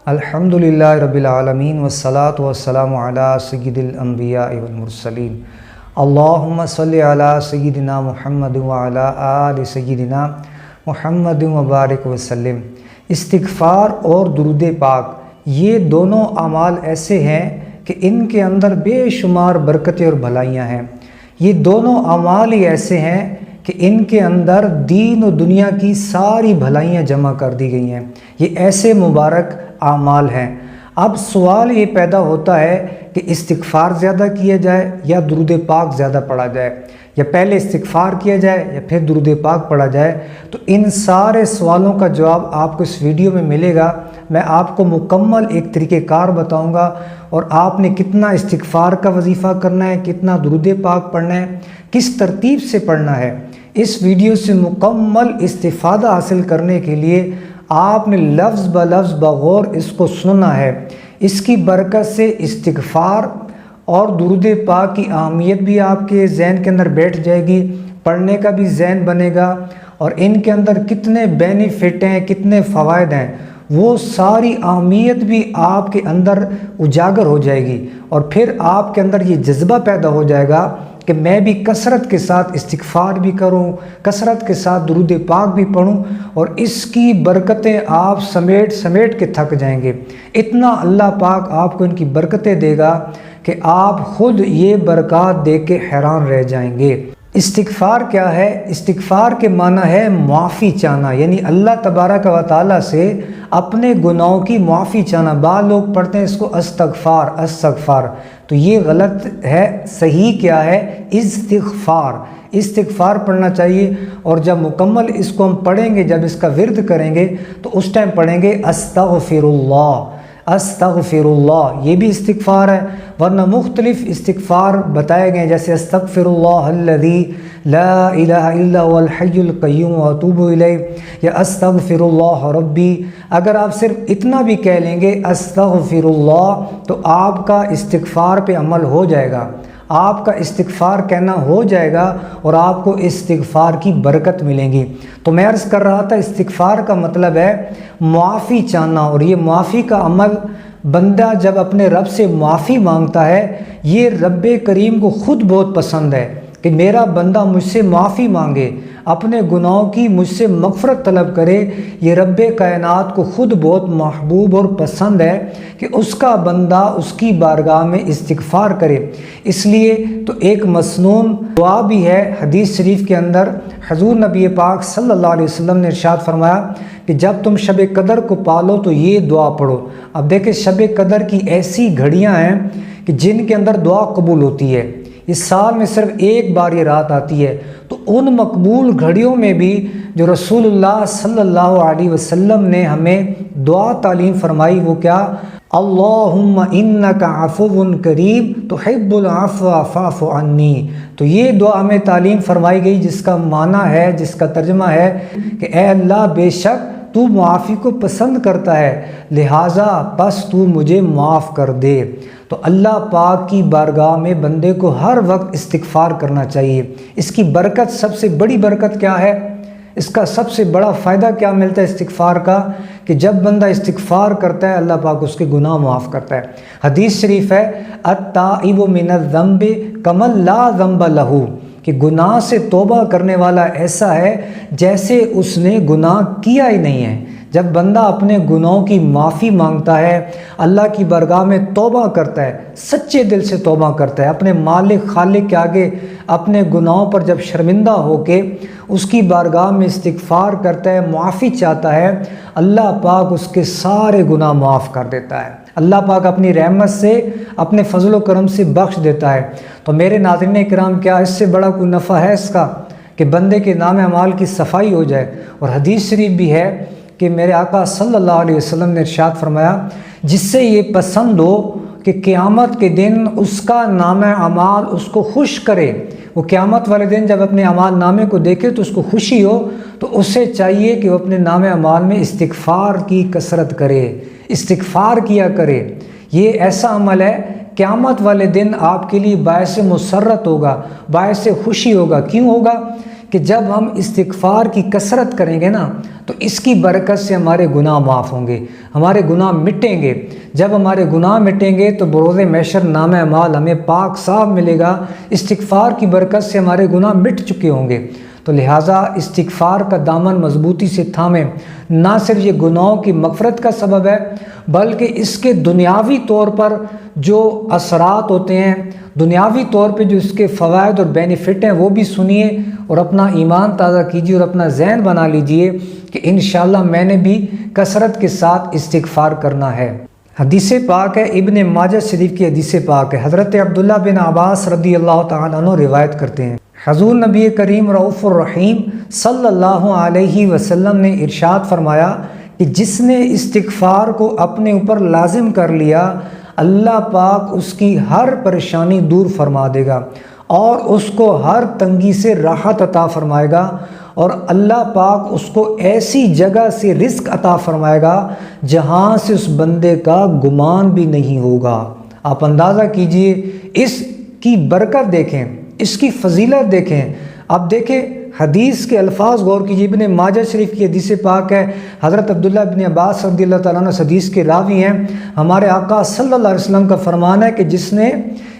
الحمدللہ رب العالمین والصلاة والسلام علی سید الانبیاء والمرسلین اللہم صلی علی سیدنا محمد وعلی آل سیدنا محمد وبارک وسلم۔ استغفار اور درود پاک یہ دونوں اعمال ایسے ہیں کہ ان کے اندر بے شمار برکتیں اور بھلائیاں ہیں۔ یہ دونوں اعمال ہی ایسے ہیں کہ ان کے اندر دین و دنیا کی ساری بھلائیاں جمع کر دی گئی ہیں۔ یہ ایسے مبارک اعمال ہیں۔ اب سوال یہ پیدا ہوتا ہے کہ استغفار زیادہ کیا جائے یا درود پاک زیادہ پڑھا جائے، یا پہلے استغفار کیا جائے یا پھر درود پاک پڑھا جائے۔ تو ان سارے سوالوں کا جواب آپ کو اس ویڈیو میں ملے گا۔ میں آپ کو مکمل ایک طریقہ کار بتاؤں گا، اور آپ نے کتنا استغفار کا وظیفہ کرنا ہے، کتنا درود پاک پڑھنا ہے، کس ترتیب سے پڑھنا ہے۔ اس ویڈیو سے مکمل استفادہ حاصل کرنے کے لیے آپ نے لفظ بلفظ بغور اس کو سننا ہے۔ اس کی برکت سے استغفار اور درود پاک کی اہمیت بھی آپ کے ذہن کے اندر بیٹھ جائے گی، پڑھنے کا بھی ذہن بنے گا، اور ان کے اندر کتنے بینیفٹ ہیں، کتنے فوائد ہیں، وہ ساری اہمیت بھی آپ کے اندر اجاگر ہو جائے گی، اور پھر آپ کے اندر یہ جذبہ پیدا ہو جائے گا کہ میں بھی کثرت کے ساتھ استغفار بھی کروں، کثرت کے ساتھ درود پاک بھی پڑھوں، اور اس کی برکتیں آپ سمیٹ کے تھک جائیں گے۔ اتنا اللہ پاک آپ کو ان کی برکتیں دے گا کہ آپ خود یہ برکات دیکھ کے حیران رہ جائیں گے۔ استغفار کیا ہے؟ استغفار کے معنی ہے معافی چاہنا، یعنی اللہ تبارک و تعالیٰ سے اپنے گناہوں کی معافی چاہنا۔ بعض لوگ پڑھتے ہیں اس کو استغفار، تو یہ غلط ہے۔ صحیح کیا ہے؟ استغفار پڑھنا چاہیے، اور جب مکمل اس کو ہم پڑھیں گے، جب اس کا ورد کریں گے تو اس ٹائم پڑھیں گے استغفر اللہ، یہ بھی استغفار ہے۔ ورنہ مختلف استغفار بتائے گئے، جیسے استغفر اللہ الذی لا الہ الا هو الحی القیوم واتوب الیہ، یا استغفر اللہ ربی۔ اگر آپ صرف اتنا بھی کہہ لیں گے استغفر اللہ، تو آپ کا استغفار پہ عمل ہو جائے گا، آپ کا استغفار کہنا ہو جائے گا، اور آپ کو استغفار کی برکت ملیں گی۔ تو میں عرض کر رہا تھا استغفار کا مطلب ہے معافی چاہنا، اور یہ معافی کا عمل بندہ جب اپنے رب سے معافی مانگتا ہے، یہ رب کریم کو خود بہت پسند ہے کہ میرا بندہ مجھ سے معافی مانگے، اپنے گناہوں کی مجھ سے مغفرت طلب کرے۔ یہ رب کائنات کو خود بہت محبوب اور پسند ہے کہ اس کا بندہ اس کی بارگاہ میں استغفار کرے۔ اس لیے تو ایک مسنون دعا بھی ہے حدیث شریف کے اندر۔ حضور نبی پاک صلی اللہ علیہ وسلم نے ارشاد فرمایا کہ جب تم شب قدر کو پالو تو یہ دعا پڑھو۔ اب دیکھیں شب قدر کی ایسی گھڑیاں ہیں کہ جن کے اندر دعا قبول ہوتی ہے۔ اس سال میں صرف ایک بار یہ رات آتی ہے، تو ان مقبول گھڑیوں میں بھی جو رسول اللہ صلی اللہ علیہ وسلم نے ہمیں دعا تعلیم فرمائی، وہ کیا؟ اللہم انک عفو کریم تحب العفو فاعف عنی۔ تو یہ دعا ہمیں تعلیم فرمائی گئی، جس کا معنی ہے، جس کا ترجمہ ہے کہ اے اللہ بے شک تو معافی کو پسند کرتا ہے، لہٰذا بس تو مجھے معاف کر دے۔ تو اللہ پاک کی بارگاہ میں بندے کو ہر وقت استغفار کرنا چاہیے۔ اس کی برکت، سب سے بڑی برکت کیا ہے؟ اس کا سب سے بڑا فائدہ کیا ملتا ہے استغفار کا؟ کہ جب بندہ استغفار کرتا ہے اللہ پاک اس کے گناہ معاف کرتا ہے۔ حدیث شریف ہے التائب من الذنب کمن لا ذنب لہ، کہ گناہ سے توبہ کرنے والا ایسا ہے جیسے اس نے گناہ کیا ہی نہیں ہے۔ جب بندہ اپنے گناہوں کی معافی مانگتا ہے، اللہ کی بارگاہ میں توبہ کرتا ہے، سچے دل سے توبہ کرتا ہے، اپنے مالک خالق کے آگے اپنے گناہوں پر جب شرمندہ ہو کے اس کی بارگاہ میں استغفار کرتا ہے، معافی چاہتا ہے، اللہ پاک اس کے سارے گناہ معاف کر دیتا ہے۔ اللہ پاک اپنی رحمت سے، اپنے فضل و کرم سے بخش دیتا ہے۔ تو میرے ناظرین کرام، کیا اس سے بڑا کوئی نفع ہے اس کا کہ بندے کے نام اعمال کی صفائی ہو جائے؟ اور حدیث شریف بھی ہے کہ میرے آقا صلی اللہ علیہ وسلم نے ارشاد فرمایا جس سے یہ پسند ہو کہ قیامت کے دن اس کا نام اعمال اس کو خوش کرے، وہ قیامت والے دن جب اپنے اعمال نامے کو دیکھے تو اس کو خوشی ہو، تو اسے چاہیے کہ وہ اپنے نام اعمال میں استغفار کی کثرت کرے، استغفار کیا کرے۔ یہ ایسا عمل ہے قیامت والے دن آپ کے لیے باعث مسرت ہوگا، باعث خوشی ہوگا۔ کیوں ہوگا؟ کہ جب ہم استغفار کی کثرت کریں گے نا تو اس کی برکت سے ہمارے گناہ معاف ہوں گے، ہمارے گناہ مٹیں گے۔ جب ہمارے گناہ مٹیں گے تو بروز محشر نامہ اعمال ہمیں پاک صاف ملے گا، استغفار کی برکت سے ہمارے گناہ مٹ چکے ہوں گے۔ تو لہٰذا استغفار کا دامن مضبوطی سے تھامیں، نہ صرف یہ گناہوں کی مغفرت کا سبب ہے بلکہ اس کے دنیاوی طور پر جو اثرات ہوتے ہیں، دنیاوی طور پہ جو اس کے فوائد اور بینیفٹ ہیں وہ بھی سنیے اور اپنا ایمان تازہ کیجیے اور اپنا ذہن بنا لیجئے کہ انشاءاللہ میں نے بھی کثرت کے ساتھ استغفار کرنا ہے۔ حدیث پاک ہے، ابن ماجہ شریف کی حدیث پاک ہے، حضرت عبداللہ بن عباس رضی اللہ تعالیٰ عنہ روایت کرتے ہیں، حضور نبی کریم رؤوف الرحیم صلی اللہ علیہ وسلم نے ارشاد فرمایا کہ جس نے استغفار کو اپنے اوپر لازم کر لیا، اللہ پاک اس کی ہر پریشانی دور فرما دے گا اور اس کو ہر تنگی سے راحت عطا فرمائے گا، اور اللہ پاک اس کو ایسی جگہ سے رزق عطا فرمائے گا جہاں سے اس بندے کا گمان بھی نہیں ہوگا۔ آپ اندازہ کیجئے، اس کی برکت دیکھیں، اس کی فضیلت دیکھیں۔ اب دیکھیں حدیث کے الفاظ غور کیجیے، ابن ماجہ شریف کی حدیث پاک ہے، حضرت عبداللہ بن عباس رضی اللہ تعالیٰ عنہ حدیث کے راوی ہیں، ہمارے آقا صلی اللہ علیہ وسلم کا فرمان ہے کہ جس نے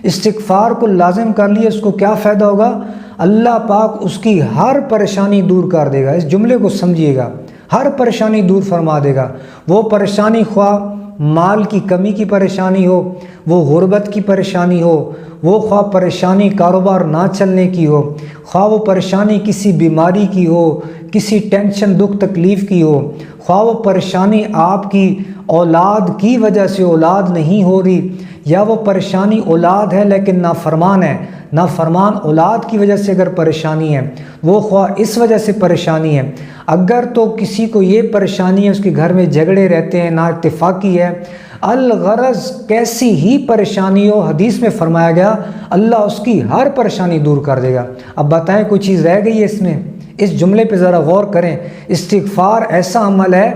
استغفار کو لازم کر لیا اس کو کیا فائدہ ہوگا؟ اللہ پاک اس کی ہر پریشانی دور کر دے گا۔ اس جملے کو سمجھیے گا، ہر پریشانی دور فرما دے گا۔ وہ پریشانی خواہ مال کی کمی کی پریشانی ہو، وہ غربت کی پریشانی ہو، وہ خواہ پریشانی کاروبار نہ چلنے کی ہو، خواہ وہ پریشانی کسی بیماری کی ہو، کسی ٹینشن دکھ تکلیف کی ہو، خواہ وہ پریشانی آپ کی اولاد کی وجہ سے اولاد نہیں ہو رہی، یا وہ پریشانی اولاد ہے لیکن نافرمان ہے، نافرمان اولاد کی وجہ سے اگر پریشانی ہے، وہ خواہ اس وجہ سے پریشانی ہے، اگر تو کسی کو یہ پریشانی ہے، اس کے گھر میں جھگڑے رہتے ہیں، نا اتفاقی ہے، الغرض کیسی ہی پریشانی ہو، حدیث میں فرمایا گیا اللہ اس کی ہر پریشانی دور کر دے گا۔ اب بتائیں کوئی چیز رہ گئی ہے اس میں؟ اس جملے پہ ذرا غور کریں۔ استغفار ایسا عمل ہے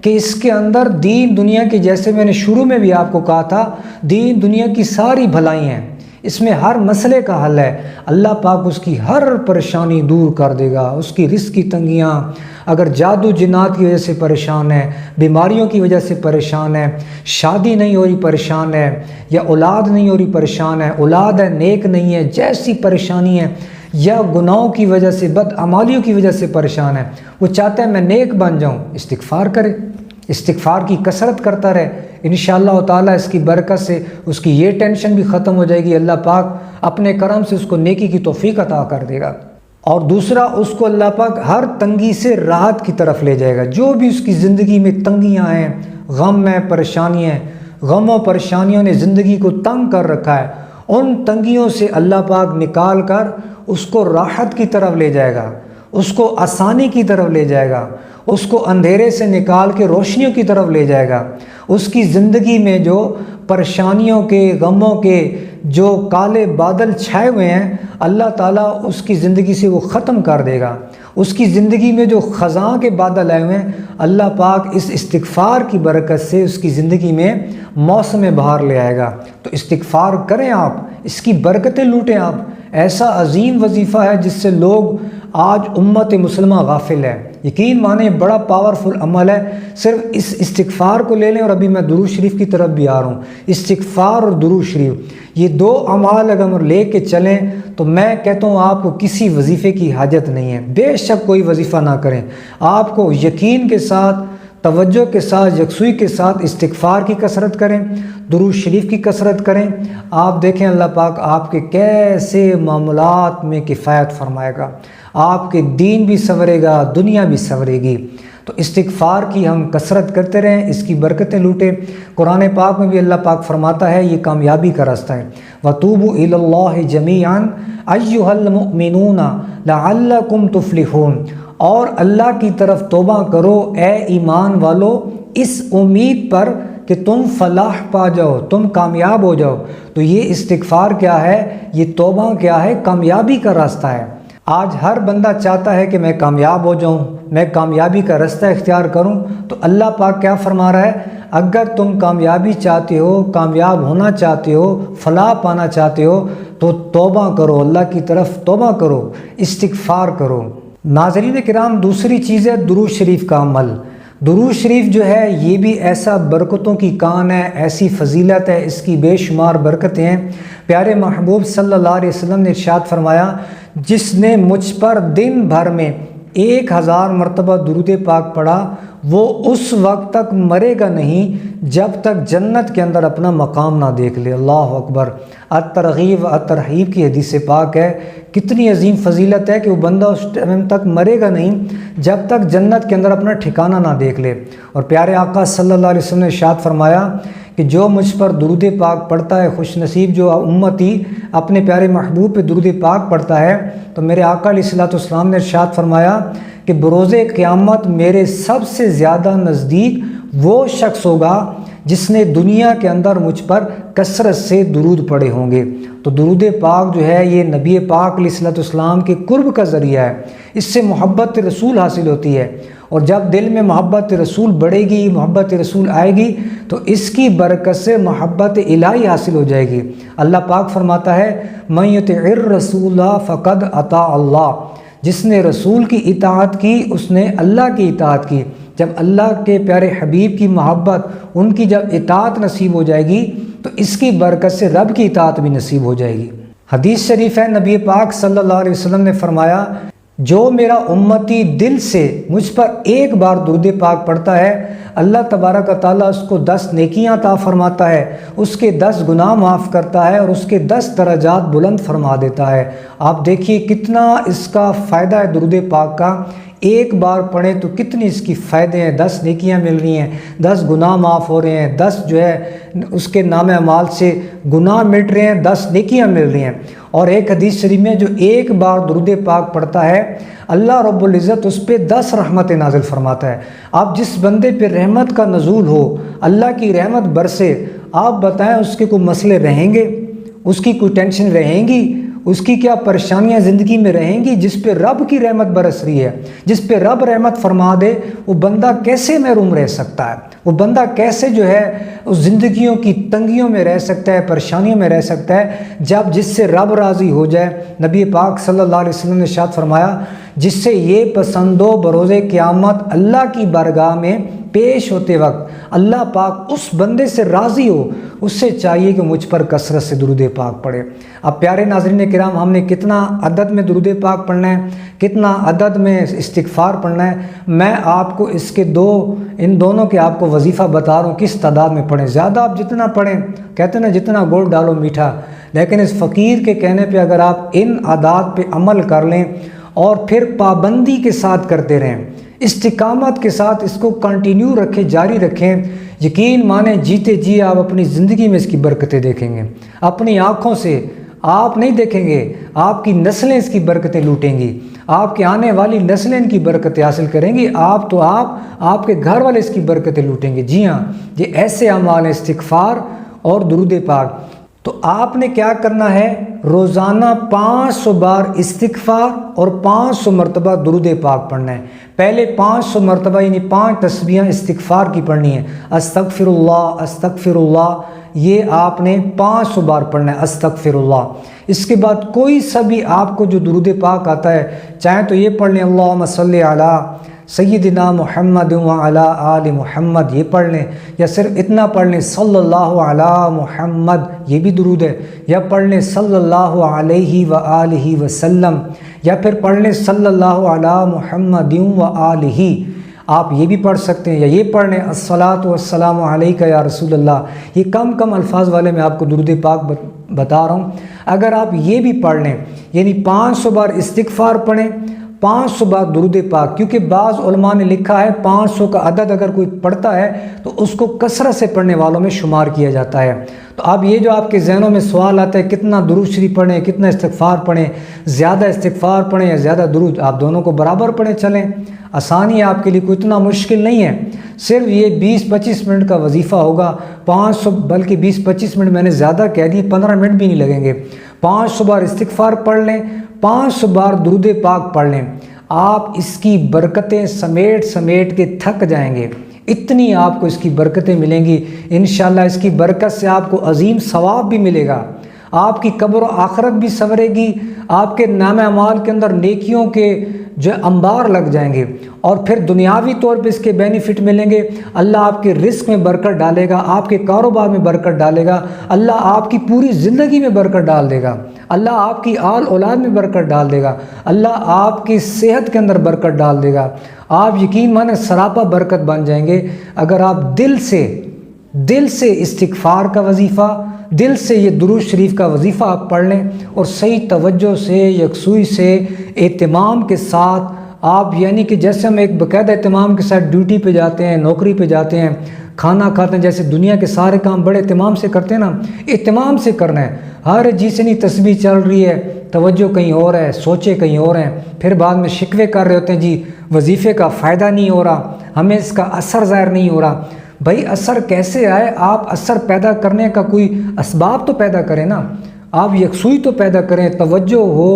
کہ اس کے اندر دین دنیا کی، جیسے میں نے شروع میں بھی آپ کو کہا تھا، دین دنیا کی ساری بھلائی ہیں، اس میں ہر مسئلے کا حل ہے۔ اللہ پاک اس کی ہر پریشانی دور کر دے گا، اس کی رزق کی تنگیاں، اگر جادو جنات کی وجہ سے پریشان ہے، بیماریوں کی وجہ سے پریشان ہے، شادی نہیں ہو رہی پریشان ہے، یا اولاد نہیں ہو رہی پریشان ہے، اولاد ہے نیک نہیں ہے، جیسی پریشانی ہے، یا گناہوں کی وجہ سے، بدعمالیوں کی وجہ سے پریشان ہے، وہ چاہتا ہے میں نیک بن جاؤں، استغفار کرے، استغفار کی کثرت کرتا رہے، انشاءاللہ تعالیٰ اس کی برکت سے اس کی یہ ٹینشن بھی ختم ہو جائے گی، اللہ پاک اپنے کرم سے اس کو نیکی کی توفیق عطا کر دے گا۔ اور دوسرا، اس کو اللہ پاک ہر تنگی سے راحت کی طرف لے جائے گا۔ جو بھی اس کی زندگی میں تنگیاں ہیں، غم ہیں، پریشانیاں ہیں، غم و پریشانیوں نے زندگی کو تنگ کر رکھا ہے، ان تنگیوں سے اللہ پاک نکال کر اس کو راحت کی طرف لے جائے گا، اس کو آسانی کی طرف لے جائے گا، اس کو اندھیرے سے نکال کے روشنیوں کی طرف لے جائے گا۔ اس کی زندگی میں جو پریشانیوں کے، غموں کے جو کالے بادل چھائے ہوئے ہیں، اللہ تعالیٰ اس کی زندگی سے وہ ختم کر دے گا۔ اس کی زندگی میں جو خزاں کے بادل آئے ہوئے ہیں، اللہ پاک اس استغفار کی برکت سے اس کی زندگی میں موسم بہار لے آئے گا۔ تو استغفار کریں آپ، اس کی برکتیں لوٹیں آپ۔ ایسا عظیم وظیفہ ہے جس سے لوگ آج امت مسلمہ غافل ہے۔ یقین مانیں بڑا پاورفل عمل ہے۔ صرف اس استغفار کو لے لیں، اور ابھی میں درود شریف کی طرف بھی آ رہا ہوں۔ استغفار اور درود شریف، یہ دو اعمال اگر ہم لے کے چلیں تو میں کہتا ہوں آپ کو کسی وظیفے کی حاجت نہیں ہے۔ بے شک کوئی وظیفہ نہ کریں، آپ کو یقین کے ساتھ، توجہ کے ساتھ، یکسوئی کے ساتھ استغفار کی کثرت کریں، درود شریف کی کثرت کریں۔ آپ دیکھیں اللہ پاک آپ کے کیسے معاملات میں کفایت فرمائے گا، آپ کے دین بھی سنورے گا، دنیا بھی سنورے گی۔ تو استغفار کی ہم کثرت کرتے رہیں، اس کی برکتیں لوٹیں۔ قرآن پاک میں بھی اللہ پاک فرماتا ہے یہ کامیابی کا راستہ ہے، وَتُوبُوا إِلَى اللَّهِ جَمِيعًا أَيُّهَا الْمُؤْمِنُونَ لَعَلَّكُمْ تُفْلِحُونَ، اور اللہ کی طرف توبہ کرو اے ایمان والو، اس امید پر کہ تم فلاح پا جاؤ، تم کامیاب ہو جاؤ۔ تو یہ استغفار کیا ہے؟ یہ توبہ کیا ہے؟ کامیابی کا راستہ ہے۔ آج ہر بندہ چاہتا ہے کہ میں کامیاب ہو جاؤں، میں کامیابی کا راستہ اختیار کروں۔ تو اللہ پاک کیا فرما رہا ہے؟ اگر تم کامیابی چاہتے ہو، کامیاب ہونا چاہتے ہو، فلاح پانا چاہتے ہو، تو توبہ کرو، اللہ کی طرف توبہ کرو، استغفار کرو۔ ناظرین کرام، دوسری چیز ہے درود شریف کا عمل۔ درود شریف جو ہے یہ بھی ایسا برکتوں کی کان ہے، ایسی فضیلت ہے، اس کی بے شمار برکتیں ہیں۔ پیارے محبوب صلی اللہ علیہ وسلم نے ارشاد فرمایا، جس نے مجھ پر دن بھر میں 1000 مرتبہ درود پاک پڑھا وہ اس وقت تک مرے گا نہیں جب تک جنت کے اندر اپنا مقام نہ دیکھ لے۔ اللہ اکبر۔ الترغیب الترہیب کی حدیث پاک ہے، کتنی عظیم فضیلت ہے کہ وہ بندہ اس ٹائم تک مرے گا نہیں جب تک جنت کے اندر اپنا ٹھکانہ نہ دیکھ لے۔ اور پیارے آقا صلی اللہ علیہ وسلم نے ارشاد فرمایا کہ جو مجھ پر درود پاک پڑھتا ہے، خوش نصیب جو امتی اپنے پیارے محبوب پہ درود پاک پڑھتا ہے، تو میرے آقا علیہ الصلوۃ والسلام نے ارشاد فرمایا کہ بروز قیامت میرے سب سے زیادہ نزدیک وہ شخص ہوگا جس نے دنیا کے اندر مجھ پر کثرت سے درود پڑھے ہوں گے۔ تو درود پاک جو ہے یہ نبی پاک علیہ الصلوۃ والسلام کے قرب کا ذریعہ ہے، اس سے محبت رسول حاصل ہوتی ہے، اور جب دل میں محبت رسول بڑھے گی، محبت رسول آئے گی، تو اس کی برکت سے محبت الہی حاصل ہو جائے گی۔ اللہ پاک فرماتا ہے، من یطع الرسول فقد اطاع اللہ، جس نے رسول کی اطاعت کی اس نے اللہ کی اطاعت کی۔ جب اللہ کے پیارے حبیب کی محبت، ان کی جب اطاعت نصیب ہو جائے گی تو اس کی برکت سے رب کی اطاعت بھی نصیب ہو جائے گی۔ حدیث شریف ہے، نبی پاک صلی اللہ علیہ وسلم نے فرمایا، جو میرا امتی دل سے مجھ پر ایک بار درود پاک پڑھتا ہے، اللہ تبارک و تعالیٰ اس کو 10 نیکیاں عطا فرماتا ہے، اس کے 10 گناہ معاف کرتا ہے اور اس کے 10 درجات بلند فرما دیتا ہے۔ آپ دیکھیے کتنا اس کا فائدہ ہے درود پاک کا، ایک بار پڑھیں تو کتنی اس کی فائدے ہیں، 10 نیکیاں مل رہی ہیں، 10 گناہ معاف ہو رہے ہیں، 10 جو ہے اس کے نام اعمال سے گناہ مٹ رہے ہیں، 10 نیکیاں مل رہی ہیں۔ اور ایک حدیث شریف میں جو ایک بار درود پاک پڑھتا ہے، اللہ رب العزت اس پہ 10 رحمتیں نازل فرماتا ہے۔ آپ جس بندے پہ رحمت کا نزول ہو، اللہ کی رحمت برسے، آپ بتائیں اس کے کوئی مسئلے رہیں گے؟ اس کی کوئی ٹینشن رہیں گی؟ اس کی کیا پریشانیاں زندگی میں رہیں گی؟ جس پہ رب کی رحمت برس رہی ہے، جس پہ رب رحمت فرما دے، وہ بندہ کیسے محروم رہ سکتا ہے؟ وہ بندہ کیسے جو ہے اس زندگیوں کی تنگیوں میں رہ سکتا ہے، پریشانیوں میں رہ سکتا ہے، جب جس سے رب راضی ہو جائے۔ نبی پاک صلی اللہ علیہ وسلم نے ارشاد فرمایا، جس سے یہ پسند ہو بروز قیامت اللہ کی بارگاہ میں پیش ہوتے وقت اللہ پاک اس بندے سے راضی ہو، اس سے چاہیے کہ مجھ پر کثرت سے درود پاک پڑھے۔ اب پیارے ناظرین کرام، ہم نے کتنا عدد میں درود پاک پڑھنا ہے، کتنا عدد میں استغفار پڑھنا ہے، میں آپ کو اس کے ان دونوں کے آپ کو وظیفہ بتا رہا ہوں، کس تعداد میں پڑھیں۔ زیادہ آپ جتنا پڑھیں، کہتے ہیں نا جتنا گڑ ڈالو میٹھا، لیکن اس فقیر کے کہنے پہ اگر آپ ان عادات پہ عمل کر لیں اور پھر پابندی کے ساتھ کرتے رہیں، استقامت کے ساتھ اس کو کنٹینیو رکھیں، جاری رکھیں، یقین مانیں جیتے جی آپ اپنی زندگی میں اس کی برکتیں دیکھیں گے۔ اپنی آنکھوں سے آپ نہیں دیکھیں گے، آپ کی نسلیں اس کی برکتیں لوٹیں گی، آپ کے آنے والی نسلیں ان کی برکتیں حاصل کریں گی، آپ کے گھر والے اس کی برکتیں لوٹیں گے۔ جی ہاں، یہ ایسے اعمال ہیں، استغفار اور درود پاک۔ تو آپ نے کیا کرنا ہے؟ روزانہ 500 بار استغفار اور 500 مرتبہ درود پاک پڑھنا ہے۔ پہلے 500 مرتبہ یعنی 5 تسبیحاں استغفار کی پڑھنی ہے، استغفر اللہ استغفر اللہ، یہ آپ نے 500 بار پڑھنا ہے، استغفر اللہ۔ اس کے بعد کوئی سا بھی آپ کو جو درود پاک آتا ہے، چاہے تو یہ پڑھ لیں اللہم صلی علی سیدنا محمد وعلی آل محمد، یہ پڑھ لیں، یا صرف اتنا پڑھ لیں صلی اللہ علی محمد، یہ بھی درود ہے، یا پڑھ لیں صلی اللہ علیہ وآلہ وسلم، یا پھر پڑھ لیں صلی اللہ علی محمد وآلہ، آپ یہ بھی پڑھ سکتے ہیں، یا یہ پڑھ لیں الصلاۃ والسلام علیکہ یا رسول اللہ۔ یہ کم الفاظ والے میں آپ کو درود پاک بتا رہا ہوں۔ اگر آپ یہ بھی پڑھ لیں، یعنی 500 بار استغفار پڑھیں، 500 بار درود پاک، کیونکہ بعض علماء نے لکھا ہے 500 کا عدد اگر کوئی پڑھتا ہے تو اس کو کثرت سے پڑھنے والوں میں شمار کیا جاتا ہے۔ تو اب یہ جو آپ کے ذہنوں میں سوال آتا ہے کتنا درود شریف پڑھیں، کتنا استغفار پڑھیں، زیادہ استغفار پڑھیں یا زیادہ درود، آپ دونوں کو برابر پڑھیں چلیں، آسانی ہے آپ کے لیے، کوئی اتنا مشکل نہیں ہے، صرف یہ 20-25 منٹ کا وظیفہ ہوگا۔ 500 بلکہ 20-25 منٹ میں نے زیادہ کہہ دی، 15 منٹ بھی نہیں لگیں گے۔ 500 بار استغفار پڑھ لیں، 500 بار درود پاک پڑھ لیں، آپ اس کی برکتیں سمیٹ کے تھک جائیں گے، اتنی آپ کو اس کی برکتیں ملیں گی۔ انشاءاللہ اس کی برکت سے آپ کو عظیم ثواب بھی ملے گا، آپ کی قبر و آخرت بھی سنورے گی، آپ کے نام اعمال کے اندر نیکیوں کے جو انبار لگ جائیں گے، اور پھر دنیاوی طور پہ اس کے بینیفٹ ملیں گے۔ اللہ آپ کے رزق میں برکت ڈالے گا، آپ کے کاروبار میں برکت ڈالے گا، اللہ آپ کی پوری زندگی میں برکت ڈال دے گا، اللہ آپ کی آل اولاد میں برکت ڈال دے گا، اللہ آپ کی صحت کے اندر برکت ڈال دے گا۔ آپ یقین مانیں سراپا برکت بن جائیں گے اگر آپ دل سے استغفار کا وظیفہ، دل سے یہ درود شریف کا وظیفہ آپ پڑھ لیں، اور صحیح توجہ سے، یکسوئی سے، اہتمام کے ساتھ آپ، یعنی کہ جیسے ہم ایک باقاعدہ اہتمام کے ساتھ ڈیوٹی پہ جاتے ہیں، نوکری پہ جاتے ہیں، کھانا کھاتے ہیں، جیسے دنیا کے سارے کام بڑے اہتمام سے کرتے ہیں نا، اہتمام سے کرنا ہے۔ ہر جیسے تسبیح چل رہی ہے، توجہ کہیں اور ہے، سوچے کہیں اور ہیں، پھر بعد میں شکوے کر رہے ہوتے ہیں، جی وظیفے کا فائدہ نہیں ہو رہا، ہمیں اس کا اثر ظاہر نہیں ہو رہا۔ بھائی اثر کیسے آئے؟ آپ اثر پیدا کرنے کا کوئی اسباب تو پیدا کریں نا، آپ یکسوئی تو پیدا کریں، توجہ ہو،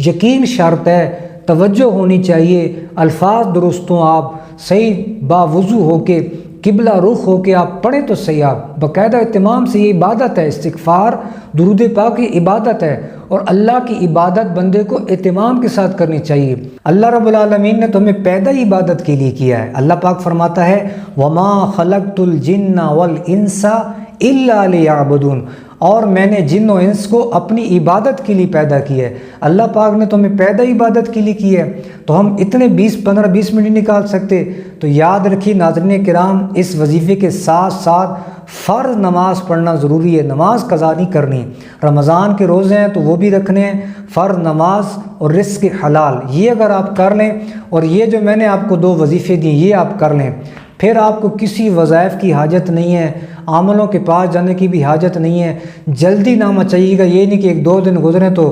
یقین شرط ہے، توجہ ہونی چاہیے، الفاظ درست ہوں، آپ صحیح باوضو ہو کے، قبلہ رخ ہو کے آپ پڑھیں تو صحیح، آپ باقاعدہ اہتمام سے، یہ عبادت ہے، استغفار درود پاک کی عبادت ہے، اور اللہ کی عبادت بندے کو اہتمام کے ساتھ کرنی چاہیے۔ اللہ رب العالمین نے تو ہمیں پیدا ہی عبادت کے لیے کیا ہے۔ اللہ پاک فرماتا ہے وَمَا خَلَقْتُ الْجِنَّ وَالْإِنسَ إِلَّا لِيَعْبُدُونَ، اور میں نے جن و انس کو اپنی عبادت کے لیے پیدا کیا ہے۔ اللہ پاک نے تو ہمیں پیدا عبادت کے لیے کیا ہے، تو ہم اتنے 15-20 منٹ نکال سکتے؟ تو یاد رکھیے ناظرین کرام، اس وظیفے کے ساتھ ساتھ فرض نماز پڑھنا ضروری ہے، نماز قضا نہیں کرنی۔ رمضان کے روزے ہیں تو وہ بھی رکھنے ہیں، فرض نماز اور رزق حلال، یہ اگر آپ کر لیں، اور یہ جو میں نے آپ کو 2 وظیفے دیے یہ آپ کر لیں، پھر آپ کو کسی وظائف کی حاجت نہیں ہے، عاملوں کے پاس جانے کی بھی حاجت نہیں ہے۔ جلدی نہ مچائیے گا، یہ نہیں کہ 1-2 دن گزرے تو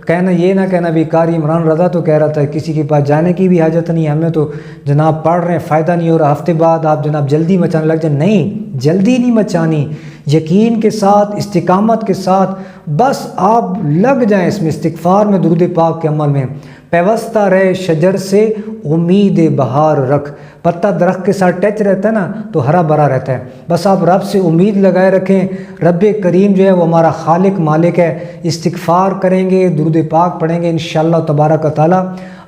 کہنا، یہ نہ کہنا بھی قاری عمران رضا تو کہہ رہا تھا کسی کے پاس جانے کی بھی حاجت نہیں ہے، ہمیں تو جناب پڑھ رہے ہیں فائدہ نہیں ہو رہا، ہفتے بعد آپ جناب جلدی مچانے لگ جائیں۔ نہیں، جلدی نہیں مچانی، یقین کے ساتھ، استقامت کے ساتھ بس آپ لگ جائیں اس میں، استغفار میں، درود پاک کے عمل میں۔ پیوستہ رہے شجر سے امید بہار رکھ، پتہ درخت کے ساتھ ٹچ رہتا ہے نا تو ہرا بھرا رہتا ہے، بس آپ رب سے امید لگائے رکھیں، رب کریم جو ہے وہ ہمارا خالق مالک ہے۔ استغفار کریں گے، درود پاک پڑھیں گے، انشاءاللہ تبارک و تعالی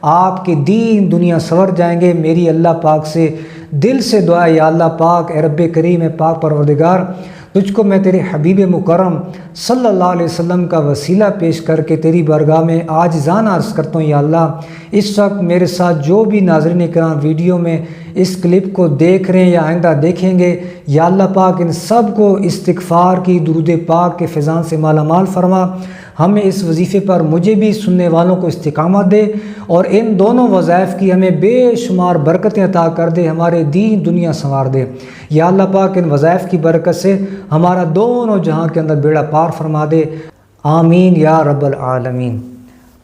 آپ کے دین دنیا سنور جائیں گے۔ میری اللہ پاک سے دل سے دعا ہے، یا اللہ پاک، اے رب کریم، اے پاک پروردگار، تجھ کو میں تیرے حبیب مکرم صلی اللہ علیہ وسلم کا وسیلہ پیش کر کے تیری بارگاہ میں عاجزانہ عرض کرتا ہوں، یا اللہ اس وقت میرے ساتھ جو بھی ناظرین کرام ویڈیو میں اس کلپ کو دیکھ رہے ہیں یا آئندہ دیکھیں گے، یا اللہ پاک ان سب کو استغفار کی، درود پاک کے فیضان سے مالا مال فرما، ہمیں اس وظیفے پر، مجھے بھی سننے والوں کو استقامت دے، اور ان دونوں وظائف کی ہمیں بے شمار برکتیں عطا کر دے، ہمارے دین دنیا سنوار دے۔ یا اللہ پاک ان وظائف کی برکت سے ہمارا دونوں جہاں کے اندر بیڑا پار فرما دے، آمین یا رب العالمین۔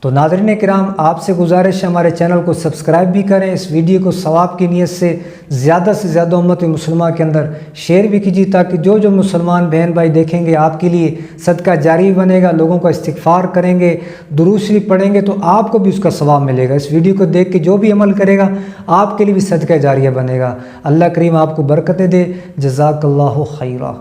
تو ناظرین کرام، آپ سے گزارش ہے ہمارے چینل کو سبسکرائب بھی کریں، اس ویڈیو کو ثواب کی نیت سے زیادہ امت مسلمہ کے اندر شیئر بھی کیجیے، تاکہ جو مسلمان بہن بھائی دیکھیں گے آپ کے لیے صدقہ جاری بنے گا، لوگوں کا استغفار کریں گے، درود شریف پڑھیں گے تو آپ کو بھی اس کا ثواب ملے گا۔ اس ویڈیو کو دیکھ کے جو بھی عمل کرے گا آپ کے لیے بھی صدقہ جاریہ بنے گا۔ اللہ کریم آپ کو برکتیں دے، جزاک اللہ خیرہ۔